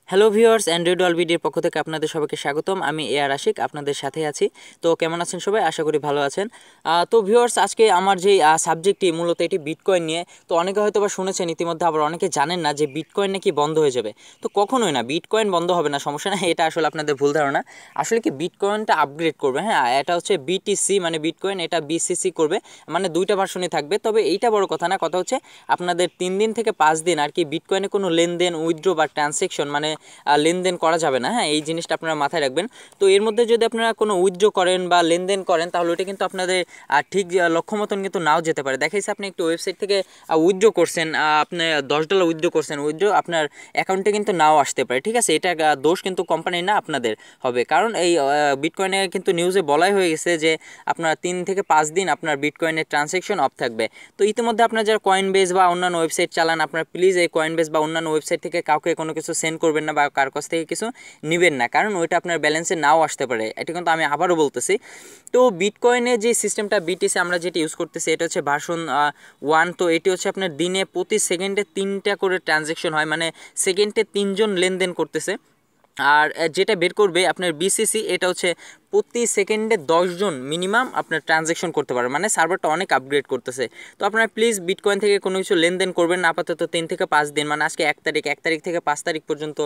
Hello viewers, Android অলবিডির পক্ষ থেকে আপনাদের সবাইকে স্বাগতম। আমি এআর আশিক আপনাদের সাথে আছি। তো কেমন আছেন সবাই? আশা করি ভালো আছেন। তো ভিউয়ার্স, আজকে আমার যে সাবজেক্টটি মূলত এটি বিটকয়েন নিয়ে। তো অনেকে হয়তো বা শুনেছেন ইতিমধ্যে, আবার অনেকে জানেন না যে বিটকয়েন নাকি বন্ধ হয়ে যাবে। তো কখনোই না, বিটকয়েন বন্ধ হবে না, সমস্যা না। এটা আসলে আপনাদের ভুল ধারণা। আসলে কি, বিটকয়েনটা আপগ্রেড করবে। হ্যাঁ, এটা হচ্ছে বিটিসি মানে বিটকয়েন, এটা বিসিসি করবে, মানে দুইটা ভার্সনই থাকবে। তবে এইটা বড় কথা না, কথা হচ্ছে আপনাদের 3 দিন থেকে 5 দিন আর কি বিটকয়েনে কোনো লেনদেন, উইথড্র বা ট্রানজেকশন মানে লেনদেন করা যাবে না। হ্যাঁ, এই জিনিসটা আপনারা মাথায় রাখবেন। তো এর মধ্যে যদি আপনারা কোনো উইথড্র করেন বা লেনদেন করেন, তাহলে ওইটা কিন্তু আপনাদের ঠিক লক্ষ্য মতন কিন্তু নাও যেতে পারে। দেখাইছে আপনি একটু ওয়েবসাইট থেকে উইথড্র করছেন, আপনি $10 উইথড্র করছেন, উইথড্র আপনার অ্যাকাউন্টে কিন্তু নাও আসতে পারে। ঠিক আছে, এটা দোষ কিন্তু কোম্পানির না, আপনাদের হবে। কারণ এই বিটকয়েনে কিন্তু নিউজে বলাই হয়ে গেছে যে আপনার 3 থেকে 5 দিন আপনার বিটকয়েনের ট্রানজ্যাকশন অফ থাকবে। তো ইতিমধ্যে আপনার যারা কয়েনবেস বা অন্যান্য ওয়েবসাইট চালান, আপনারা প্লিজ এই কয়েনবেস বা অন্যান্য ওয়েবসাইট থেকে কাউকে কোনো কিছু সেন্ড করবেন না বা কার কাছ থেকে কিছু নেবেন না, কারণ ওইটা আপনার ব্যালেন্সে নাও আসতে পারে। এটা কিন্তু আমি আবারও বলতেছি। তো বিটকয়েনের যে সিস্টেমটা বিটিসি আমরা যেটা ইউজ করতেছি, এটা হচ্ছে ভার্সন 1। তো এটি হচ্ছে আপনার দিনে প্রতি সেকেন্ডে 3টা করে ট্রানজ্যাকশন হয়, মানে সেকেন্ডে 3 জন লেনদেন করতেছে। আর যেটা বের করবে আপনার বিসিসি, এটা হচ্ছে প্রতি সেকেন্ডে 10 জন মিনিমাম আপনার ট্রানজ্যাকশন করতে পারবে, মানে সার্ভারটা অনেক আপগ্রেড করতেছে। তো আপনারা প্লিজ বিটকয়েন থেকে কোনো কিছু লেনদেন করবেন না আপাতত 3 থেকে 5 দিন, মানে আজকে 1 তারিখ থেকে 5 তারিখ পর্যন্ত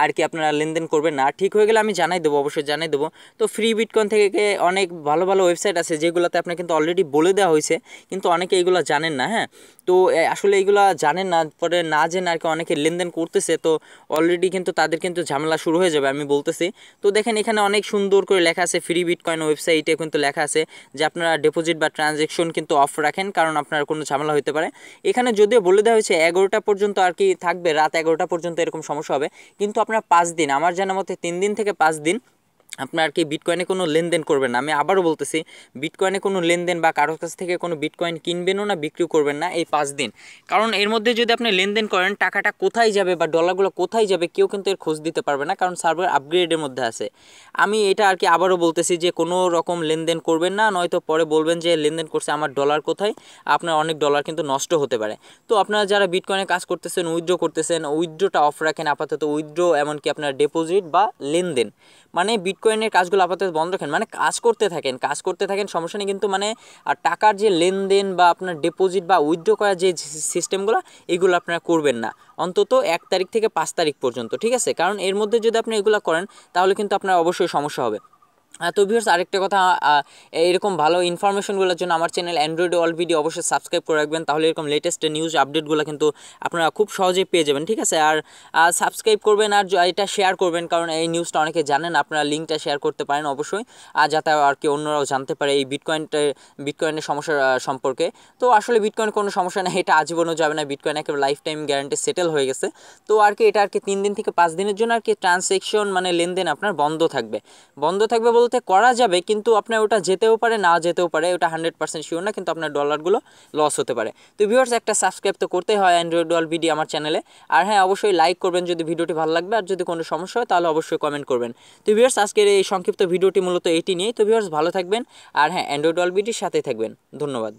আর কি আপনারা লেনদেন করবেন না। ঠিক হয়ে গেলে আমি জানাই দেবো, অবশ্যই জানাই দেবো। তো ফ্রি বিটকয়েন থেকে অনেক ভালো ভালো ওয়েবসাইট আছে যেগুলোতে আপনার কিন্তু অলরেডি বলে দেওয়া হয়েছে, কিন্তু অনেকে এইগুলো জানেন না। হ্যাঁ, তো আসলে এইগুলো জানেন না, পরে না জেনে আর কি অনেকে লেনদেন করতেছে। তো অলরেডি কিন্তু তাদের কিন্তু ঝামেলা শুরু হয়ে যাবে, আমি বলতেছি। তো দেখেন, এখানে অনেক সুন্দর করে লেখা আছে, ফ্রি বিটকয়েন ওয়েবসাইটে কিন্তু লেখা আছে যে আপনারা ডিপোজিট বা ট্রানজ্যাকশন কিন্তু অফ রাখেন, কারণ আপনার কোনো ঝামেলা হতে পারে। এখানে যদিও বলে দেওয়া হয়েছে 11টা পর্যন্ত আর কি থাকবে, রাত 11টা পর্যন্ত এরকম সমস্যা হবে। কিন্তু আপনার 5 দিন, আমার জানা মতে 3 দিন থেকে 5 দিন আপনার আর কি বিটকয়েনে কোনো লেনদেন করবেন না। আমি আবারও বলতেছি, বিটকয়েনে কোনো লেনদেন বা কারোর কাছ থেকে কোনো বিটকয়েন কিনবেনও না, বিক্রি করবেন না এই 5 দিন। কারণ এর মধ্যে যদি আপনি লেনদেন করেন, টাকাটা কোথায় যাবে বা ডলারগুলো কোথায় যাবে কেউ কিন্তু এর খোঁজ দিতে পারবে না, কারণ সার্ভার আপগ্রেডের মধ্যে আছে। আমি এটা আর কি আবারও বলতেছি যে কোনো রকম লেনদেন করবেন না, নয়তো পরে বলবেন যে লেনদেন করছে, আমার ডলার কোথায়। আপনার অনেক ডলার কিন্তু নষ্ট হতে পারে। তো আপনারা যারা বিটকয়েনে কাজ করতেছেন, উইথড্র করতেছেন, উইথড্রটা অফ রাখেন আপাতত। উইথড্র এমনকি আপনার ডিপোজিট বা লেনদেন, মানে বিটকয়েনের কাজগুলো আপাতত বন্ধ রাখেন। মানে কাজ করতে থাকেন, সমস্যা নেই, কিন্তু মানে আর টাকার যে লেনদেন বা আপনার ডিপোজিট বা উইথড্র করার যে সিস্টেমগুলো, এগুলো আপনারা করবেন না অন্তত 1 তারিখ থেকে 5 তারিখ পর্যন্ত। ঠিক আছে, কারণ এর মধ্যে যদি আপনি এগুলো করেন, তাহলে কিন্তু আপনার অবশ্যই সমস্যা হবে। তো ভিউয়ার্স, আরেকটা কথা, এরকম ভালো ইনফরমেশনগুলোর জন্য আমার চ্যানেল অ্যান্ড্রয়েড অল ভিডিও অবশ্যই সাবস্ক্রাইব করে রাখবেন, তাহলে এরকম লেটেস্ট নিউজ আপডেটগুলো কিন্তু আপনারা খুব সহজেই পেয়ে যাবেন। ঠিক আছে, আর সাবস্ক্রাইব করবেন আর এটা শেয়ার করবেন, কারণ এই নিউজটা অনেকে জানেন। আপনারা লিঙ্কটা শেয়ার করতে পারেন অবশ্যই, আর যাতে আর কি অন্যরাও জানতে পারে এই বিটকয়েনের সমস্যার সম্পর্কে। তো আসলে বিটকয়েন কোনো সমস্যা নেই, এটা আজীবনও যাবে না। বিটকয়েন একেবারে লাইফ টাইম গ্যারান্টি সেটেল হয়ে গেছে। তো আর কি এটা আর কি 3 দিন থেকে 5 দিনের জন্য আর কি ট্রানজ্যাকশন মানে লেনদেন আপনার বন্ধ থাকবে বলতে করা যাবে, কিন্তু আপনার ওটা যেতেও পারে, না যেতেও পারে, ওটা 100% শিওর না, কিন্তু আপনার ডলারগুলো লস হতে পারে। তো ভিউয়ার্স, একটা সাবস্ক্রাইব তো করতেই হয় অ্যান্ড্রয়েড ওয়াল ভিডিও আমার চ্যানেলে। আর হ্যাঁ, অবশ্যই লাইক করবেন যদি ভিডিওটি ভালো লাগবে, আর যদি কোনো সমস্যা হয় তাহলে অবশ্যই কমেন্ট করবেন। তো ভিউয়ার্স, আজকের এই সংক্ষিপ্ত ভিডিওটি মূলত এটি নিয়েই। তো ভিউয়ার্স, ভালো থাকবেন, আর হ্যাঁ, অ্যান্ড্রয়েড ওয়াল ভিডিওর সাথেই থাকবেন। ধন্যবাদ।